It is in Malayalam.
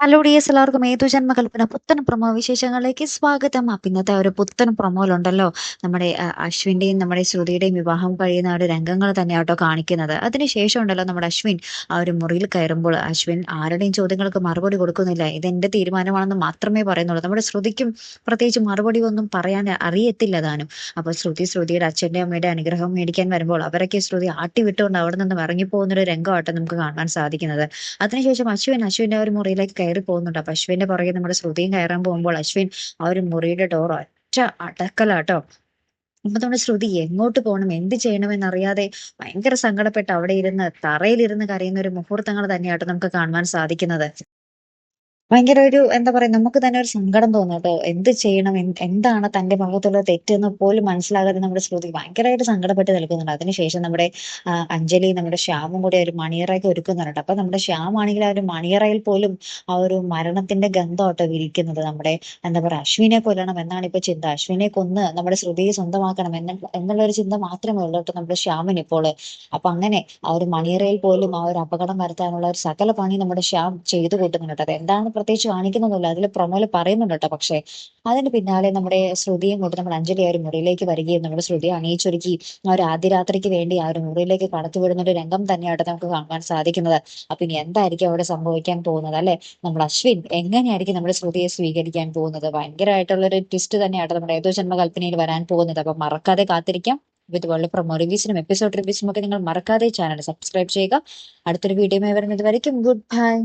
ഹലോ ഡിയേഴ്സ്, എല്ലാവർക്കും ഏതു ജന്മകൽപ്പന പുത്തൻ പ്രൊമോ വിശേഷങ്ങളിലേക്ക് സ്വാഗതം. അപ്പം ഇന്നത്തെ ഒരു പുത്തൻ പ്രൊമോയിലുണ്ടല്ലോ നമ്മുടെ അശ്വിൻ്റെയും നമ്മുടെ ശ്രുതിയുടെയും വിവാഹം കഴിയുന്ന ഒരു രംഗങ്ങൾ തന്നെയാട്ടോ കാണിക്കുന്നത്. അതിനുശേഷം ഉണ്ടല്ലോ നമ്മുടെ അശ്വിൻ ആ ഒരു മുറിയിൽ കയറുമ്പോൾ അശ്വിൻ ആരുടെയും ചോദ്യങ്ങൾക്ക് മറുപടി കൊടുക്കുന്നില്ല. ഇതെന്റെ തീരുമാനമാണെന്ന് മാത്രമേ പറയുന്നുള്ളൂ. നമ്മുടെ ശ്രുതിക്കും പ്രത്യേകിച്ച് മറുപടി ഒന്നും പറയാൻ അറിയത്തില്ല താനും. അപ്പോൾ ശ്രുതിയുടെ അച്ഛൻ്റെ അമ്മയുടെ അനുഗ്രഹം മേടിക്കാൻ വരുമ്പോൾ അവരൊക്കെ ശ്രുതി ആട്ടി വിട്ടുകൊണ്ട് അവിടെ നിന്ന് ഇറങ്ങിപ്പോകുന്നൊരു രംഗമാട്ടോ നമുക്ക് കാണാൻ സാധിക്കുന്നത്. അതിനുശേഷം അശ്വിൻ്റെ ആ ഒരു മുറിയിലേക്ക് കയറി പോകുന്നുണ്ട്. അപ്പൊ അശ്വിന്റെ പുറകെ നമ്മുടെ ശ്രുതിയും കയറാൻ പോകുമ്പോൾ അശ്വിൻ ആ ഒരു മുറിയുടെ ഡോർ ഒറ്റ അടക്കലാട്ടോ. അപ്പൊ നമ്മുടെ ശ്രുതി എങ്ങോട്ട് പോകണം, എന്ത് ചെയ്യണമെന്നറിയാതെ ഭയങ്കര സങ്കടപ്പെട്ട് അവിടെ ഇരുന്ന് തറയിലിരുന്ന് കരയുന്ന ഒരു മുഹൂർത്തങ്ങൾ തന്നെയാട്ടോ നമുക്ക് കാണുവാൻ സാധിക്കുന്നത്. ഭയങ്കര ഒരു എന്താ പറയാ, നമുക്ക് തന്നെ ഒരു സങ്കടം തോന്നും കേട്ടോ. എന്ത് ചെയ്യണം, എന്താണ് തന്റെ ഭാഗത്തുള്ള തെറ്റെന്ന് പോലും മനസ്സിലാകാതെ നമ്മുടെ ശ്രുതി ഭയങ്കരമായിട്ട് സങ്കടപ്പെട്ട് നിൽക്കുന്നുണ്ട്. അതിനുശേഷം നമ്മുടെ അഞ്ജലി നമ്മുടെ ശ്യാമും കൂടി ഒരു മണിയറയൊക്കെ ഒരുക്കുന്നുണ്ട്. അപ്പൊ നമ്മുടെ ശ്യാം ആണെങ്കിൽ ആ ഒരു മണിയറയിൽ പോലും ആ ഒരു മരണത്തിന്റെ ഗന്ധമാട്ടോ വിരിക്കുന്നത്. നമ്മുടെ എന്താ പറയാ, അശ്വിനെ കൊല്ലണം എന്നാണ് ഇപ്പൊ ചിന്ത. അശ്വിനെ കൊന്ന് നമ്മുടെ ശ്രുതിയെ സ്വന്തമാക്കണം എന്നുള്ള ഒരു ചിന്ത മാത്രമേ ഉള്ളൂ കേട്ടോ നമ്മുടെ ശ്യാമിന് ഇപ്പോൾ. അപ്പൊ അങ്ങനെ ആ ഒരു മണിയറയിൽ പോലും ആ ഒരു അപകടം വരുത്താനുള്ള ഒരു സകല പണി നമ്മുടെ ശ്യാം ചെയ്തു കൂട്ടുന്നുണ്ട്. അത് എന്താണ് പ്രത്യേകിച്ച് കാണിക്കുന്നൊന്നുമില്ല, അതിൽ പ്രൊമോയില് പറയുന്നുണ്ട് കേട്ടോ. പക്ഷെ അതിന് പിന്നാലെ നമ്മുടെ ശ്രുതിയും കൊണ്ട് നമ്മുടെ അഞ്ജലി ആ ഒരു മുറിയിലേക്ക് വരികയും നമ്മുടെ ശ്രുതിയെ അണിയിച്ചൊരുക്കി ആ ഒരു ആദ്യ രാത്രിക്ക് വേണ്ടി ആ ഒരു മുറിയിലേക്ക് കടത്തിവിടുന്ന ഒരു രംഗം തന്നെയായിട്ട് നമുക്ക് കാണാൻ സാധിക്കുന്നത്. അപ്പൊ ഇനി എന്തായിരിക്കും അവിടെ സംഭവിക്കാൻ പോകുന്നത് അല്ലെ? നമ്മുടെ അശ്വിൻ എങ്ങനെയായിരിക്കും നമ്മുടെ ശ്രുതിയെ സ്വീകരിക്കാൻ പോകുന്നത്? ഭയങ്കരമായിട്ടുള്ള ഒരു ട്വിസ്റ്റ് തന്നെയായിട്ട് നമ്മുടെ ഏതോ ജന്മകൽപ്പനയിൽ വരാൻ പോകുന്നത്. അപ്പൊ മറക്കാതെ കാത്തിരിക്കാം. ഇതുപോലെ പ്രൊമോ റിവ്യൂസിനും എപ്പിസോഡ് റിവ്യൂസിനും ഒക്കെ നിങ്ങൾ മറക്കാതെ ചാനൽ സബ്സ്ക്രൈബ് ചെയ്യുക. അടുത്തൊരു വീഡിയോ വരുന്നത് വരയ്ക്കും ഗുഡ് ബൈ.